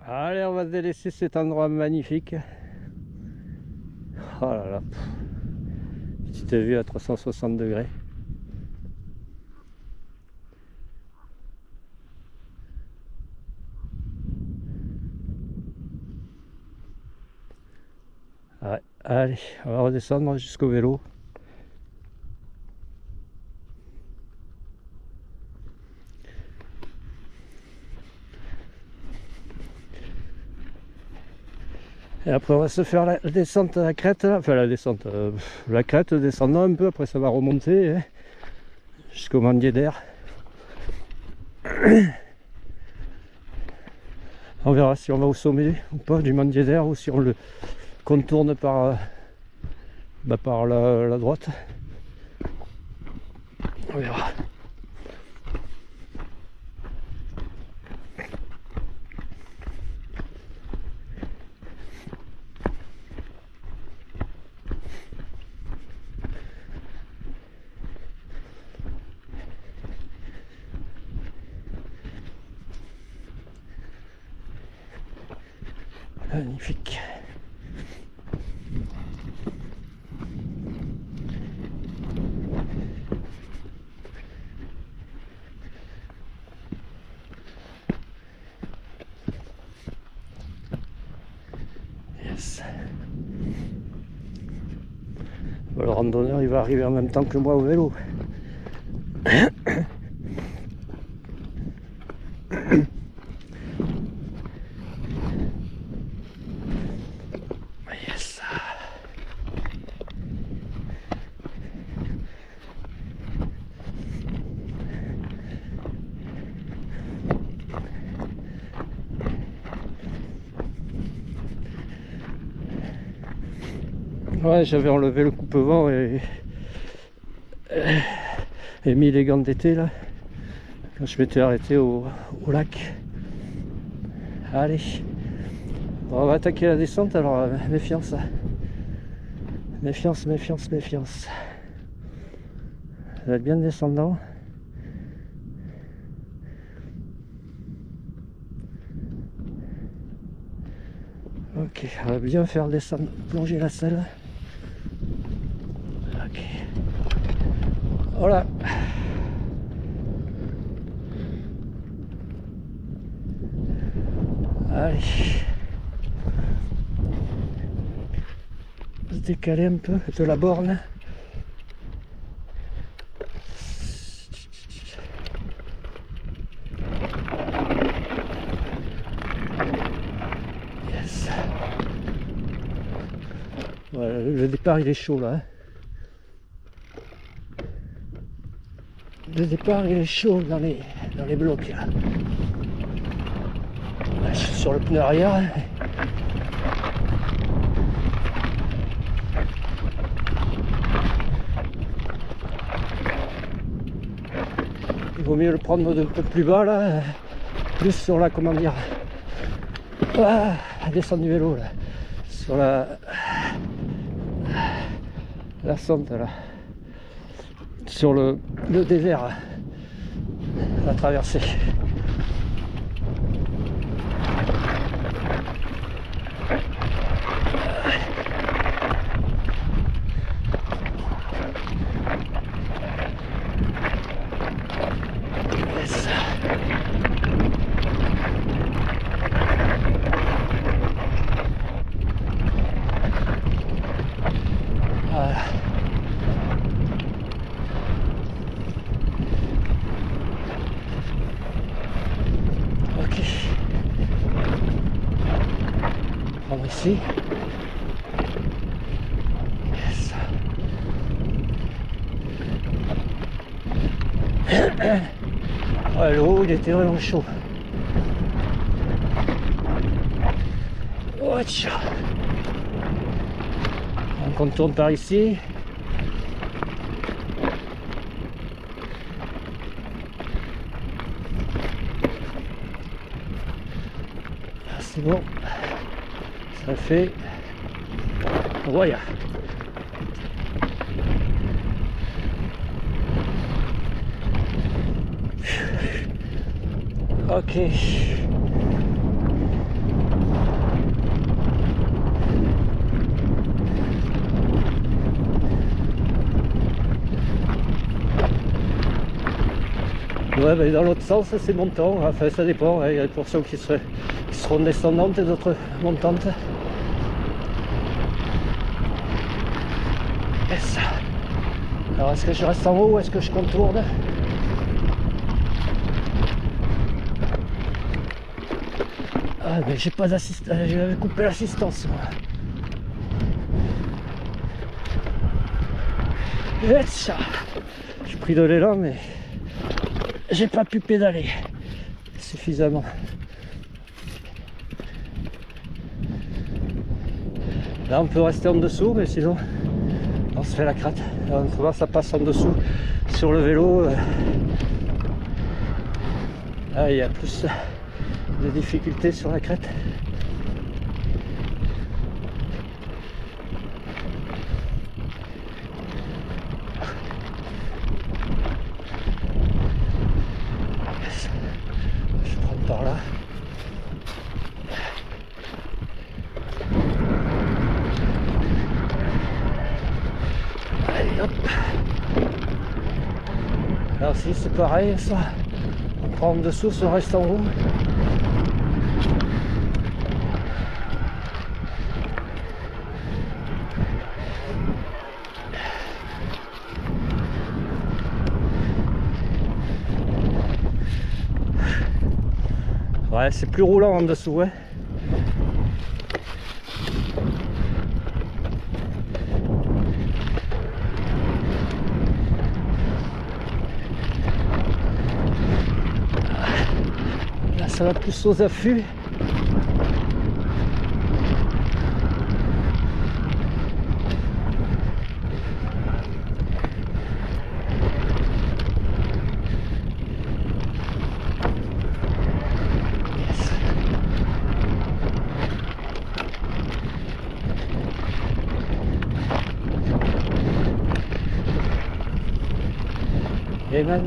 Allez, on va délaisser cet endroit magnifique. Oh là là, petite vue à 360 degrés. Ouais, allez, on va redescendre jusqu'au vélo. Et après on va se faire la descente à la crête, là. Enfin la descente, la crête descendant un peu, après ça va remonter hein, jusqu'au Mandier d'Air. On verra si on va au sommet ou pas du Mandier d'Air ou si on le contourne par, par la droite. On verra. Magnifique. Yes. Le randonneur il va arriver en même temps que moi au vélo. Yes. Ouais, j'avais enlevé le coupe-vent et mis les gants d'été là quand je m'étais arrêté au lac. Allez, bon, on va attaquer la descente alors, méfiance. Méfiance, méfiance, méfiance. Ça va être bien descendant. Ok, on va bien faire descendre, plonger la selle. Ok. Voilà. Allez. On va se décaler un peu de la borne. Yes. Voilà, le départ il est chaud là. Hein. Le départ il est chaud dans les blocs là. Là je suis sur le pneu arrière. Il vaut mieux le prendre d'un peu plus bas là, plus sur la, comment dire, la descente du vélo là, sur la sente là, sur le désert, la traversée. Ici. Yes. Ouais, l'eau il était vraiment chaud. Oh, on contourne par ici. C'est bon. Ça fait. Voilà. Ok. Ouais, mais dans l'autre sens, c'est montant. Enfin, ça dépend. Hein. Il y a des portions qui seront descendantes et d'autres montantes. Yes. Alors, est-ce que je reste en haut ou est-ce que je contourne? Ah, mais j'ai pas d'assistance. J'avais coupé l'assistance, moi. Yes. J'ai pris de l'élan, mais j'ai pas pu pédaler suffisamment. Là on peut rester en dessous, mais sinon on se fait la crête. Là, ça passe en dessous sur le vélo. Là il y a plus de difficultés sur la crête. Je prends par là. Allez hop. Alors si c'est pareil ça, on prend en dessous, ça reste en haut. Ouais, c'est plus roulant en dessous, ouais. Là, ça va plus aux affûts. Et man.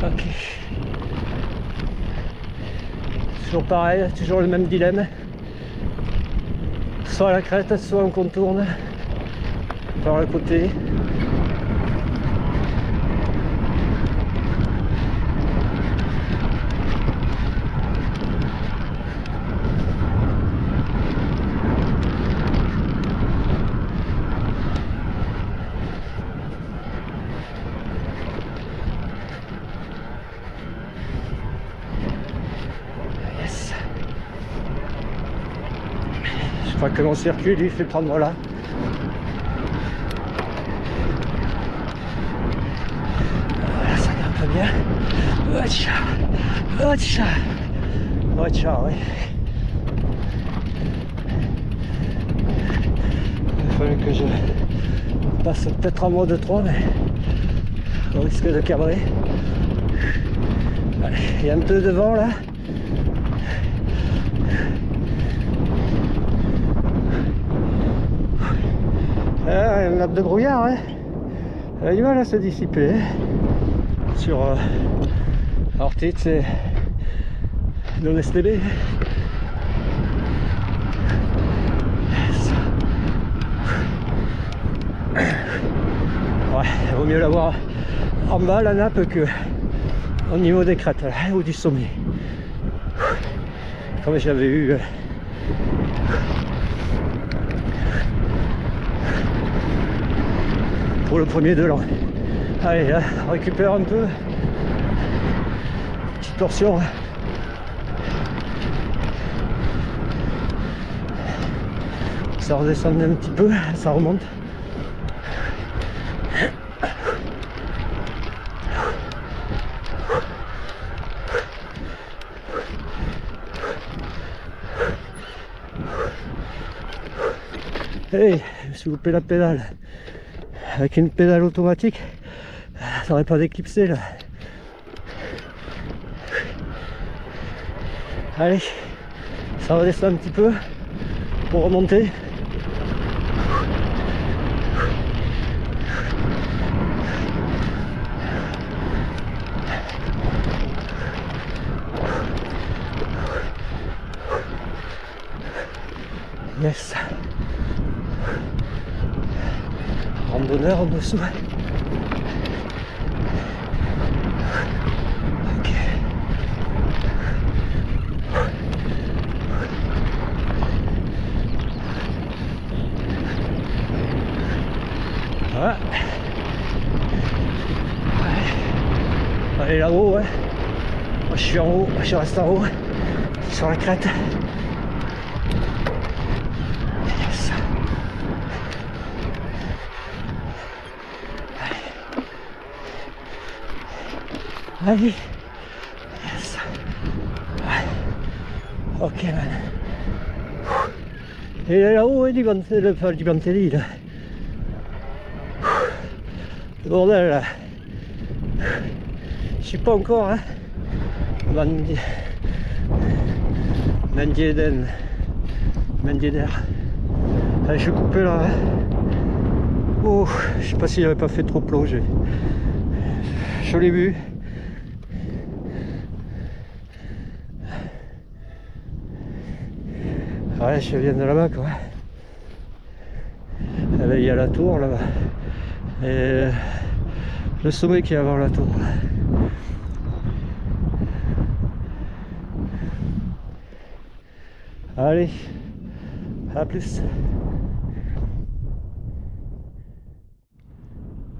Ok. Toujours pareil, toujours le même dilemme. Soit à la crête, soit on contourne par le côté. Je crois que mon circuit lui fait prendre là. Voilà, ça grimpe bien. Watcha, watcha, watcha, oui. Il fallait que je passe peut-être en mode 3, mais on risque de cabrer. Allez, il y a un peu de vent là. Une nappe de brouillard, hein. Elle a du mal à se dissiper sur Ortiz et non-STB. Ouais, il vaut mieux l'avoir en bas la nappe que au niveau des crêtes là, ou du sommet. Comme j'avais eu pour le premier de l'an. Allez, là, on récupère un peu. Petite portion. Ça redescend un petit peu, ça remonte. Hey, je me suis loupé la pédale. Avec une pédale automatique, ça n'aurait pas d'éclipser là. Allez, ça redescend un petit peu pour remonter. Yes. Randonneur en dessous. Ok. Voilà. Allez là-haut, ouais. Moi je suis en haut, je reste en haut, sur la crête. Yes. Allez. Yes. Ouais. Ok man. Et là-haut, ouais, du Gantelli là. Le bordel là. Je sais pas encore hein. Mendieder. Allez, je vais couper là. Hein. Oh, je sais pas s'il avait pas fait trop plonger. Je l'ai vu. Ouais, je viens de là-bas quoi. Et là, il y a la tour là-bas. Et le sommet qui est avant la tour. Allez, à plus.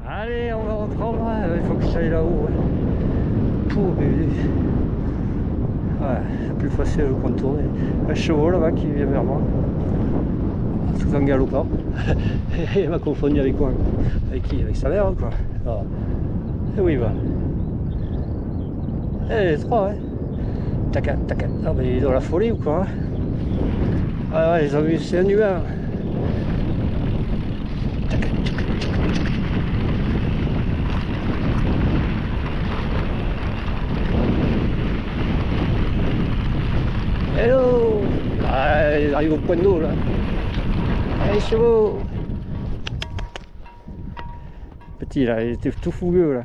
Allez, on va reprendre. Il faut que j'aille là-haut. Pour bébé. Ouais, c'est plus facile de contourner. Un cheval là-bas qui vient vers moi. Tout en galopant. Il m'a confondu avec quoi? Avec qui? Avec sa mère quoi. Ah. Et oui, va. Eh, les trois, hein. Tac, tac. Ah, mais il est dans la folie ou quoi? Ah ouais, ils ont vu, c'est un humain. Hello! Ah, ils arrivent au point d'eau là. Allez, chevaux! Petit là, il était tout fougueux là.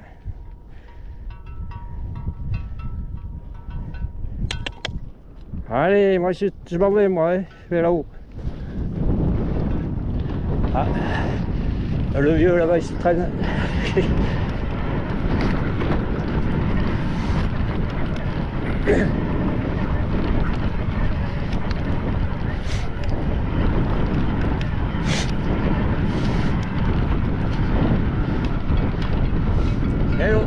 Allez, moi je m'en vais, moi, hein. Je vais là-haut. Ah, le vieux là-bas il se traîne. Hello.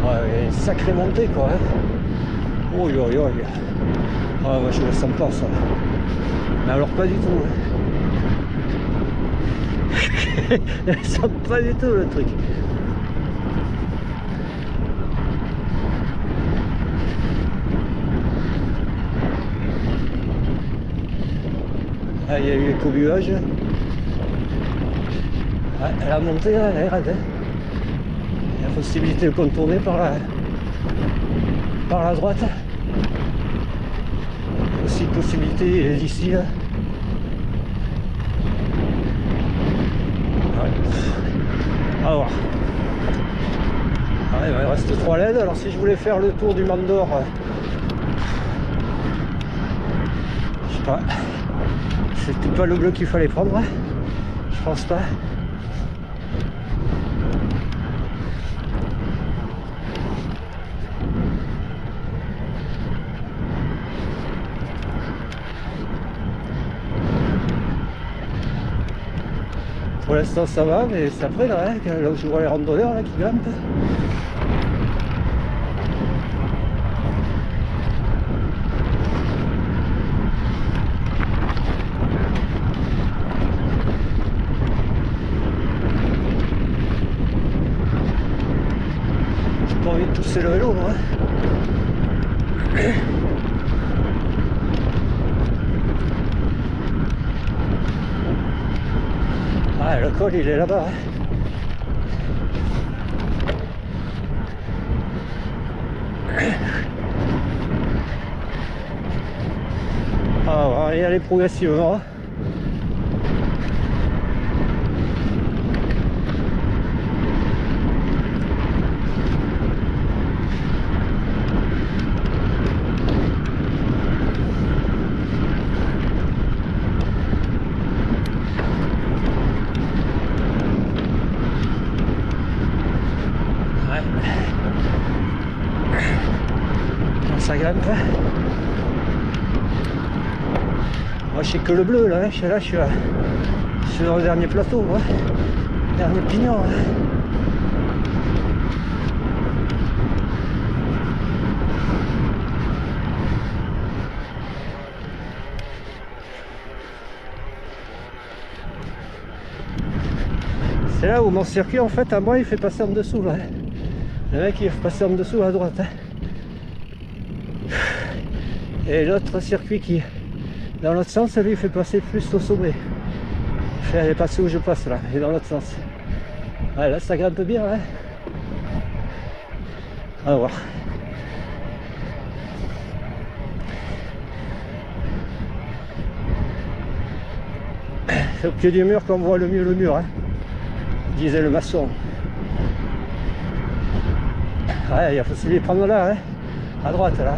Ouais, sacrée montée quoi. Hein. Oh yo yo. Ah moi je le sens pas ça. Mais alors pas du tout. Hein. Je le sens pas du tout le truc. Ah, il y a eu l'écobuage. Ah, la montée là, elle est raide. Hein. Il y a possibilité de contourner par la droite. Aussi possibilité d'ici là. Ouais. Alors. Ah, il me reste 3 LED. Alors si je voulais faire le tour du Mandor, je sais pas. C'était pas le bleu qu'il fallait prendre. Je pense pas. Pour l'instant ça va, mais c'est après là, hein, là où je vois les randonneurs là, qui grimpent. J'ai pas envie de pousser le vélo moi. Ah, le col il est là-bas. Hein. Ah, on va y aller progressivement. Ouais. Ça grimpe. Moi je sais que le bleu là, je suis sur le dernier plateau, moi. Dernier pignon. Hein. C'est là où mon circuit en fait à moi il fait passer en dessous là. Le mec il fait passer en dessous à droite. Hein. Et l'autre circuit qui dans l'autre sens lui il fait passer plus au sommet. Elle est passée où je passe là, et dans l'autre sens. Ouais, là ça grimpe bien hein. On va voir. C'est au pied du mur qu'on voit le mieux le mur, hein, disait le maçon. Ouais, il faut se les prendre là, hein, à droite là.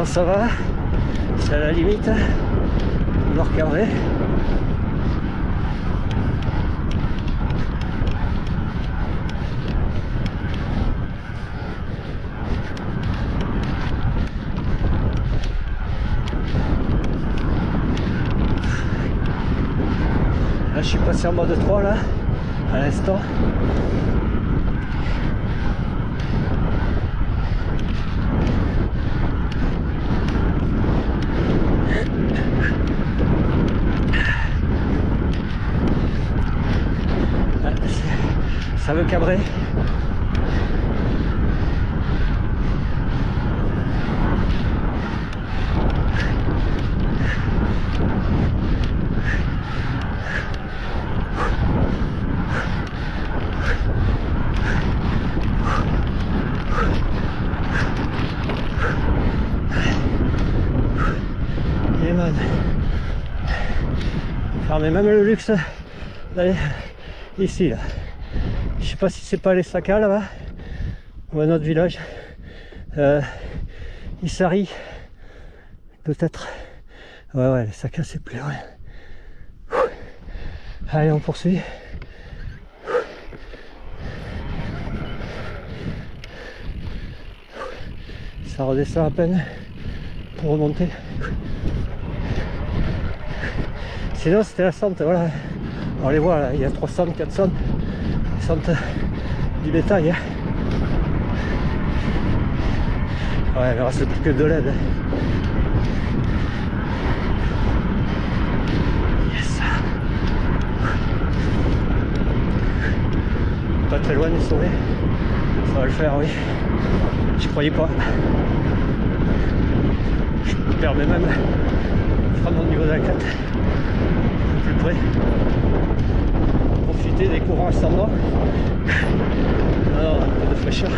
Ça va, c'est à la limite, on va recadrer. Là je suis passé en mode 3 là, à l'instant. Ça veut cabrer. Et man. Fermez même le luxe d'aller ici là. Je sais pas si c'est pas les Saka là-bas ou un autre village. Issari peut-être. Ouais les Saka c'est plus rien. Allez on poursuit. Ça redescend à peine pour remonter. Sinon c'était la sente, voilà. On les voit là, il y a 300, 400. Sente du bétail. Hein. Ouais, il reste plus que de l'aide. Yes. Pas très loin du sommet. Ça va le faire, oui. Je croyais pas. Je me permets même de prendre au niveau de la crête. Plus près. Profiter des courants ascendants. Alors, un peu de fraîcheur.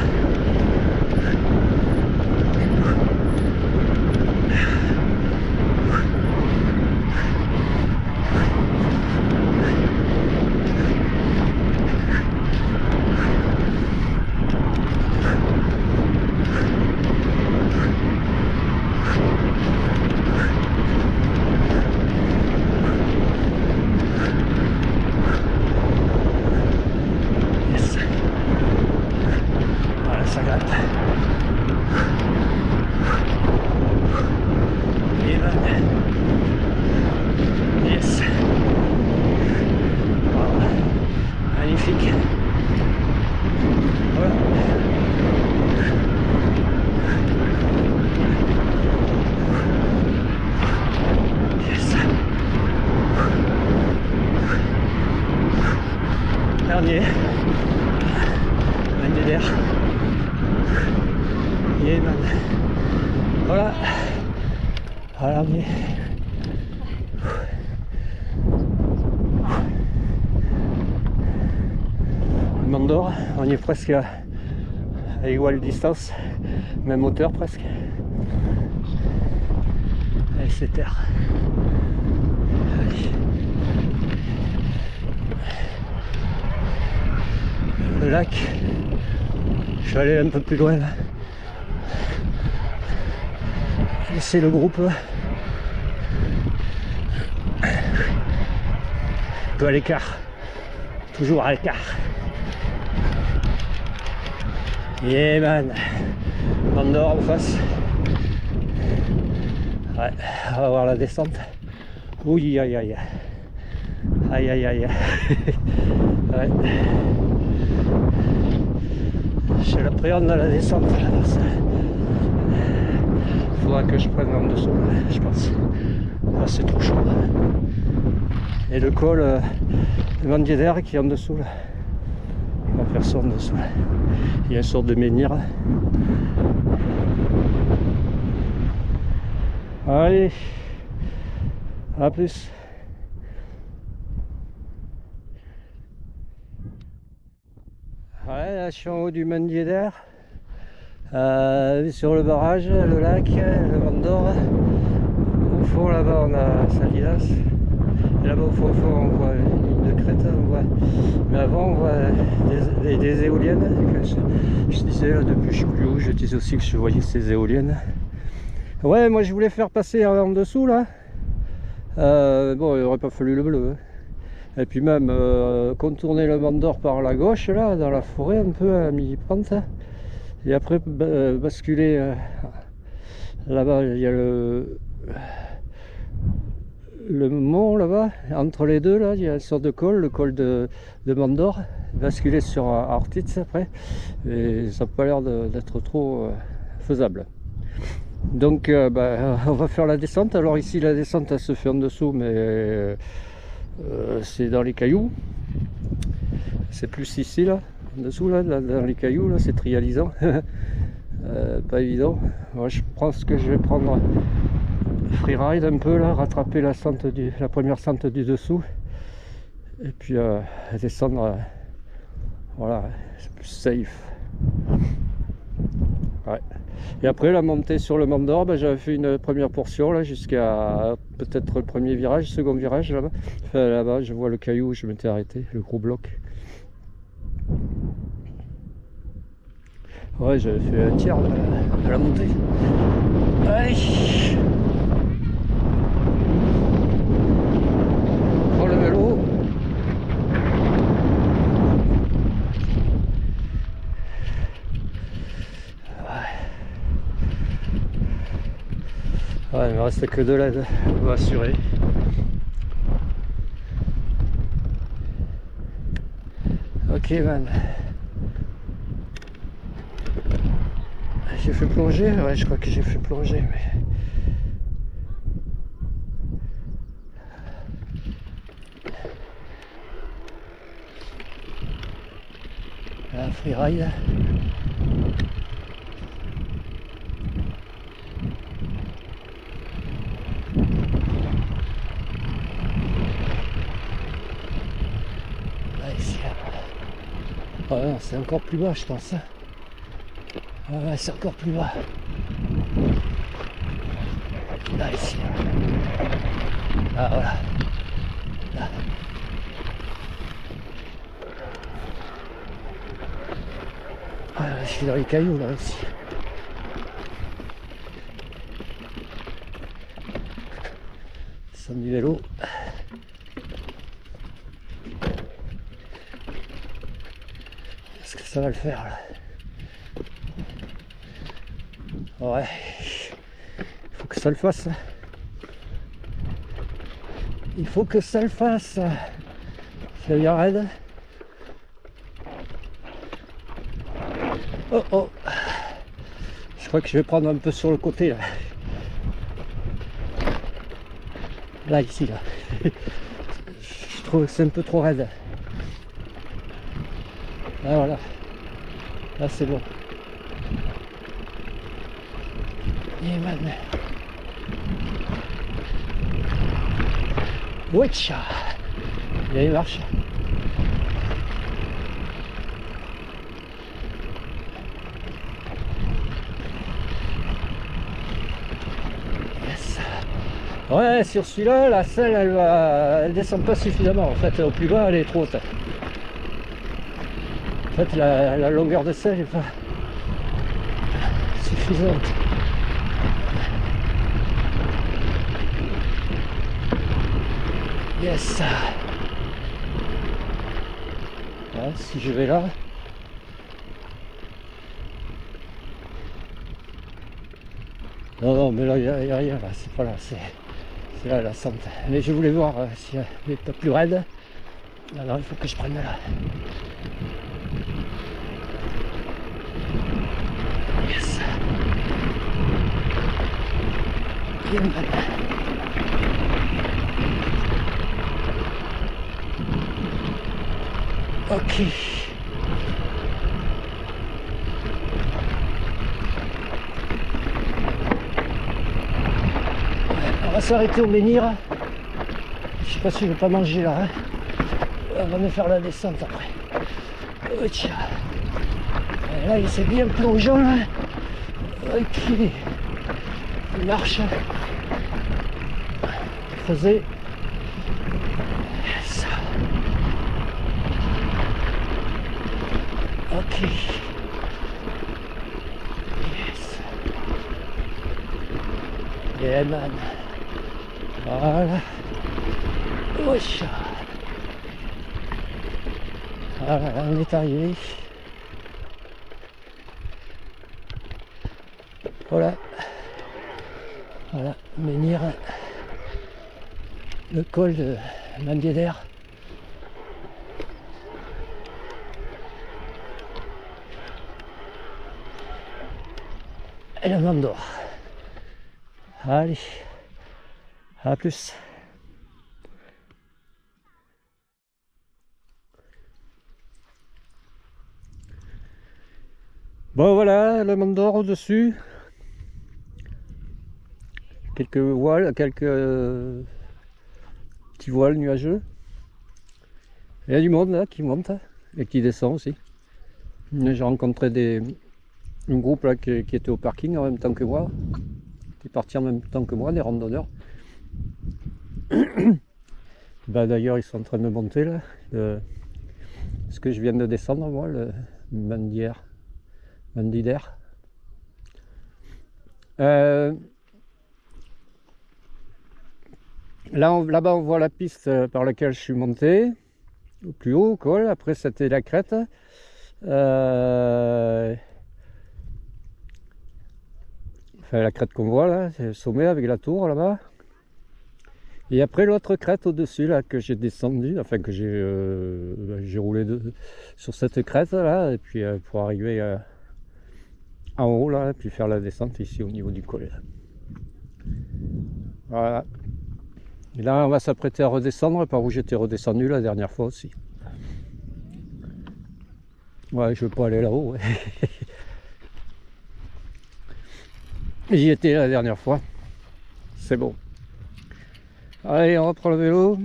Dernier. D'air. Yeah, man. Voilà. Voilà, mais... Mandor, on y est presque à égale distance, même hauteur presque. Allez, c'est terre. Allez. le lac. Je suis allé un peu plus loin là. Laisser le groupe. Un peu à l'écart. Toujours à l'écart. Yeah man. Mandor en face. Ouais, on va voir la descente. Oui, aïe aïe. Aïe aïe aïe. Ouais. Je l'appréhende dans la descente là. Faudra que je prenne en dessous là, je pense. Là c'est trop chaud. Et le col de Mandiéder qui est en dessous là. On va faire ça en dessous là. Il y a une sorte de menhir. Allez, à plus. Ouais, là je suis en haut du Mandiéder. Sur le barrage, le lac, le Mandor. Au fond là-bas on a Salinas. Et là-bas au fond on voit une ligne de crête. Mais avant on voit des éoliennes. Je disais là depuis je sais plus où, je disais aussi que je voyais ces éoliennes. Ouais, moi je voulais faire passer en dessous là. Bon, il n'aurait pas fallu le bleu. Hein. Et puis même contourner le Mandor par la gauche là, dans la forêt un peu à mi-pente. Et après basculer là-bas, il y a le mont là-bas. Entre les deux là, il y a une sorte de col, le col de Mandor. Basculer sur Ortiz après. Et ça n'a pas l'air d'être trop faisable. Donc on va faire la descente. Alors ici la descente elle se fait en dessous, mais c'est dans les cailloux. C'est plus ici là, en dessous là, dans les cailloux là, c'est trialisant. Pas évident. Moi, je pense que je vais prendre freeride un peu là, rattraper la première sente du dessous. Et puis descendre, voilà, c'est plus safe. Ouais. Et après la montée sur le Mandor, j'avais fait une première portion là jusqu'à peut-être le premier virage, second virage là-bas. Enfin, là-bas je vois le caillou où je m'étais arrêté, le gros bloc. Ouais, j'avais fait un tiers de la montée. Allez, prends le vélo. Ouais, il me reste que 2 LED, on va assurer. Ok man. J'ai fait plonger, ouais je crois que j'ai fait plonger mais. La freeride. Oh non, c'est encore plus bas je pense. Ouais, c'est encore plus bas. Là ici. Ah voilà. Là. Ah, je suis dans les cailloux là aussi. Descendre du vélo. Est-ce que ça va le faire là? Ouais, il faut que ça le fasse. Il faut que ça le fasse. C'est bien raide. Oh oh. Je crois que je vais prendre un peu sur le côté là. Là ici là. Je trouve que c'est un peu trop raide. Là voilà. Là c'est bon. Et maintenant. Wecha. Il marche. Yes. Ouais, sur celui-là, la selle, elle descend pas suffisamment. En fait, au plus bas, elle est trop haute. En fait, la longueur de selle n'est pas suffisante. Yes. Voilà, si je vais là. Non, mais là, il n'y a rien, là, c'est pas là, c'est là la centre. Mais je voulais voir s'il n'est pas plus raide. Alors, il faut que je prenne là. Yes. Bien, ok. On va s'arrêter au menhir. Je sais pas si je vais pas manger là. Hein. On va me faire la descente après. Oh, tiens. Et là, c'est bien plongeant là. Ok. Il marche. Faisait. Ça. Ok. Yes. Yeah man. Voilà. Wesh. Voilà, on est arrivé. Voilà. Voilà, menhir. Le col de Mandieder. Et le Mont d'Or. Allez, à plus. Bon voilà, le Mont d'Or au-dessus. Quelques voiles, quelques petits voiles nuageux. Il y a du monde là qui monte et qui descend aussi. J'ai rencontré un groupe là qui était au parking en même temps que moi, qui est parti en même temps que moi, des randonneurs. Bah, d'ailleurs ils sont en train de monter là, ce que je viens de descendre moi, le Mandieder. Là-bas on voit la piste par laquelle je suis monté, au plus haut au col. Après c'était la crête. Enfin la crête qu'on voit là, c'est le sommet avec la tour là-bas. Et après l'autre crête au-dessus là que j'ai descendu, enfin que j'ai roulé sur cette crête là, et puis pour arriver en haut là, et puis faire la descente ici au niveau du col. Voilà. Et là on va s'apprêter à redescendre par où j'étais redescendu la dernière fois aussi. Ouais, je veux pas aller là-haut. Ouais. J'y étais la dernière fois. C'est bon. Allez, on reprend le vélo.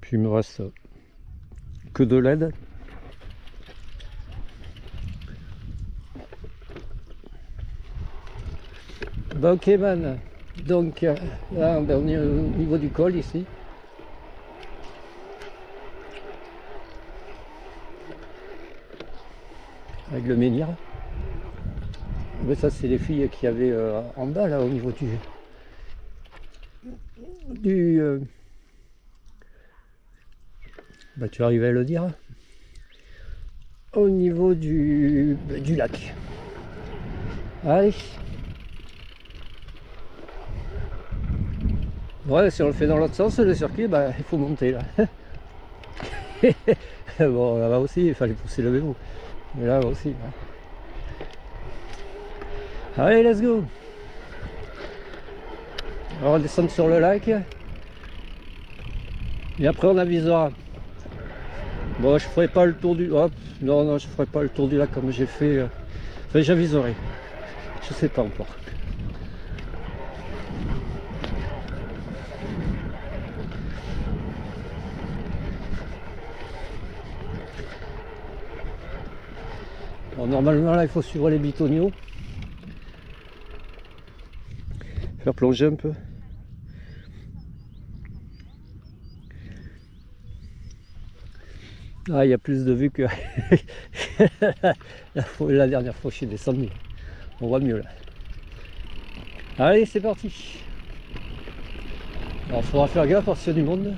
Puis il me reste que de l'aide. Bah ok man. Donc là on est au niveau du col ici. Avec le menhir. Mais ça c'est les filles qui avaient en bas là au niveau du bah tu arrives à le dire, au niveau du lac. Allez. Ouais, si on le fait dans l'autre sens le circuit, bah il faut monter là. Bon là-bas aussi il fallait pousser le vélo, mais là aussi là. Allez, let's go. On va descendre sur le lac et après on avisera. Bon, je ferai pas le tour du... Hop, non, je ferai pas le tour du lac comme j'ai fait. Enfin, j'aviserai. Je sais pas encore. Bon, normalement là il faut suivre les bitonniaux. Faire plonger un peu. Ah, il y a plus de vues que la dernière fois que je suis descendu. On voit mieux là. Allez, c'est parti. Alors, il faudra faire gaffe parce qu'il y a du monde.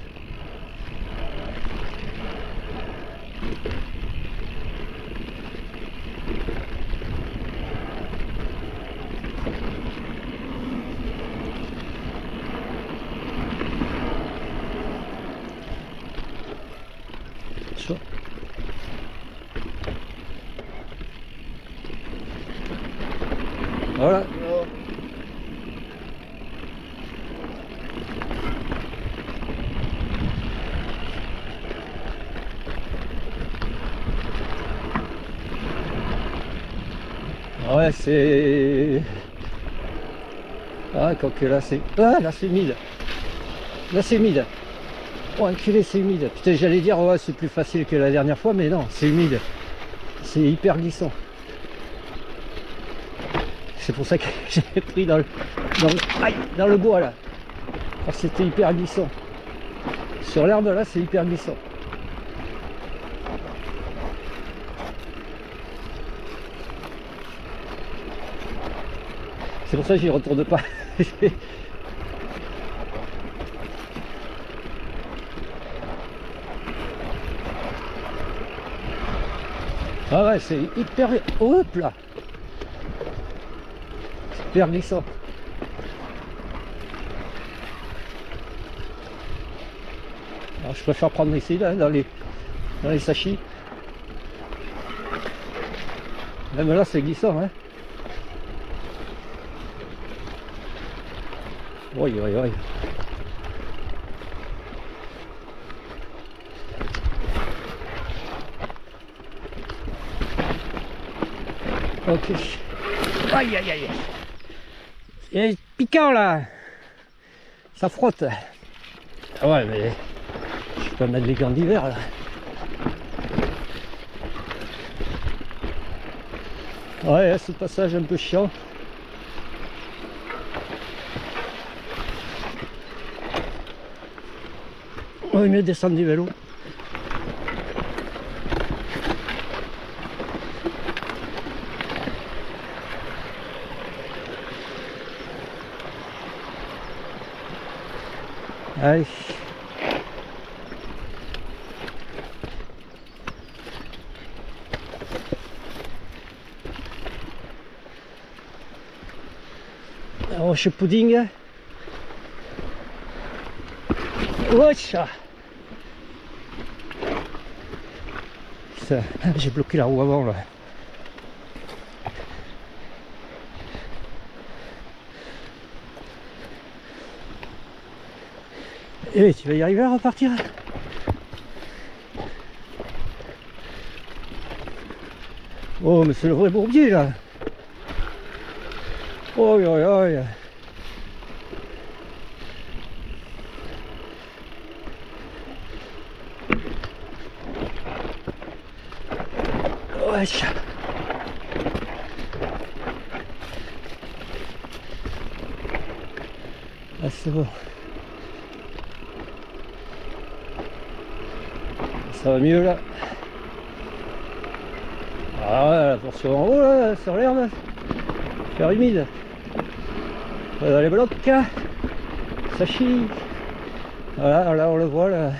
Chaud. Voilà. Ouais, c'est... Ah, quoique là c'est... Ah, là c'est humide. Là c'est humide. Oh, enculé, c'est humide. Putain, j'allais dire, ouais, c'est plus facile que la dernière fois, mais non, c'est humide. C'est hyper glissant. C'est pour ça que j'ai pris dans le bois là. Parce que c'était hyper glissant. Sur l'herbe là, c'est hyper glissant. C'est pour ça que j'y retourne pas. Ah ouais, c'est hyper... Hop là. C'est hyper glissant. Alors je préfère prendre ici, là, dans les sachets. Même là, c'est glissant, hein. Oui, oui, oui. Ok. Aïe, aïe, aïe. C'est piquant, là. Ça frotte. Ah ouais, mais... Je peux mettre les gants d'hiver, là. Ouais, ce passage un peu chiant. On va mieux descendre du vélo. Allez. Roche pudding. Ocha. J'ai bloqué la roue avant là. Et tu vas y arriver à repartir? Oh mais c'est le vrai bourbier là. Oh oui, oui, oui. Wesh. Ah c'est bon. Ça va mieux là. Ah ouais, attention en haut là, sur l'herbe. Faire humide. Dans les blocs. Ça chie. Voilà, là on le voit là.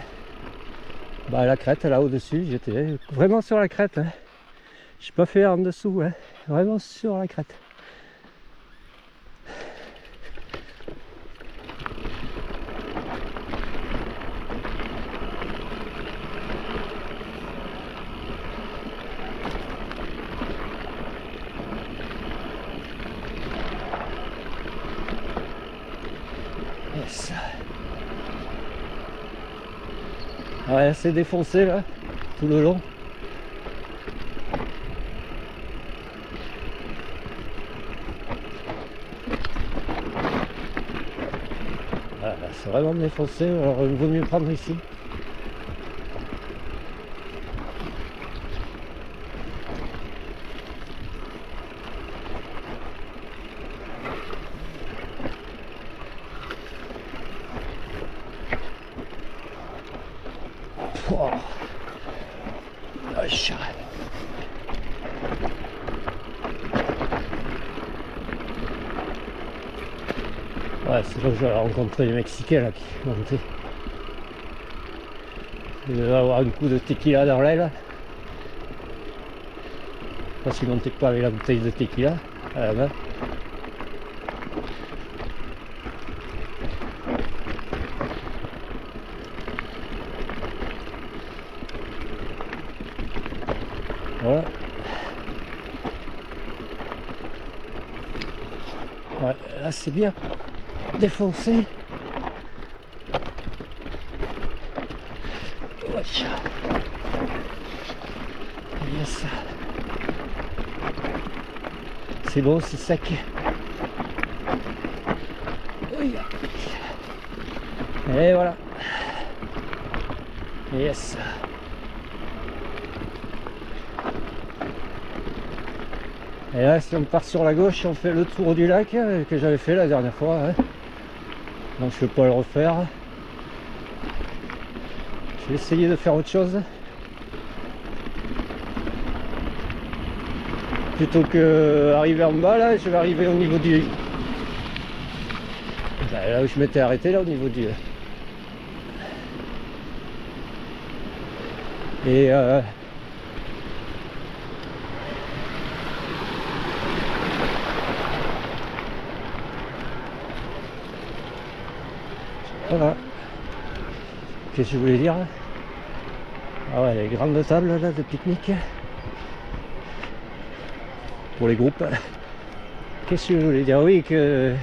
Bah la crête là au-dessus, j'étais vraiment sur la crête. Hein. J'ai pas fait en dessous, hein. Vraiment sur la crête. Yes. Ouais, c'est défoncé là, tout le long. Ah, c'est vraiment défoncé, alors il vaut mieux prendre ici. Wow. Wesh. Ouais, c'est là que j'ai rencontré les Mexicains là qui montaient. Ils devaient avoir un coup de tequila dans l'aile. Parce qu'ils montaient pas avec la bouteille de tequila à la main. Voilà. Ouais, là c'est bien défoncé. Ouais. Yes. C'est bon, c'est sec. Oui. Et voilà. Yes. Et là, si on part sur la gauche, on fait le tour du lac que j'avais fait la dernière fois. Hein. Donc je ne vais pas le refaire. Je vais essayer de faire autre chose. Plutôt que arriver en bas, là, je vais arriver au niveau du... Là où je m'étais arrêté, là, au niveau du... Et voilà. Qu'est-ce que je voulais dire? Ah ouais, les grandes tables là de pique-nique pour les groupes. Qu'est-ce que je voulais dire? Oui, que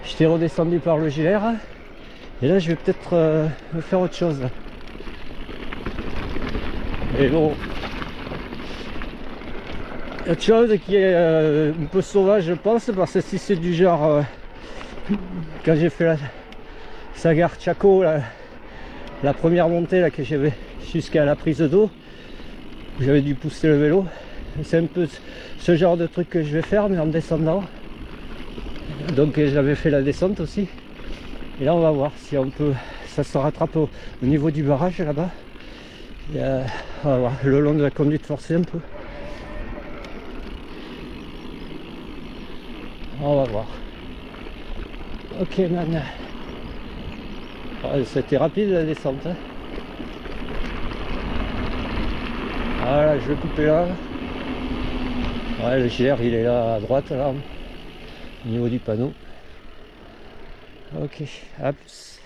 j'étais redescendu par le GR et là je vais peut-être faire autre chose. Et bon, autre chose qui est un peu sauvage, je pense, parce que si c'est du genre quand j'ai fait la Sagar Chaco, la première montée là que j'avais jusqu'à la prise d'eau, j'avais dû pousser le vélo. C'est un peu ce genre de truc que je vais faire, mais en descendant. Donc j'avais fait la descente aussi. Et là on va voir si on peut, ça se rattrape au niveau du barrage là-bas. On va voir le long de la conduite forcée un peu. On va voir. Ok man. C'était rapide la descente. Hein. Voilà, je vais couper là. Ouais, le GR il est là à droite là, au niveau du panneau. Ok, à plus.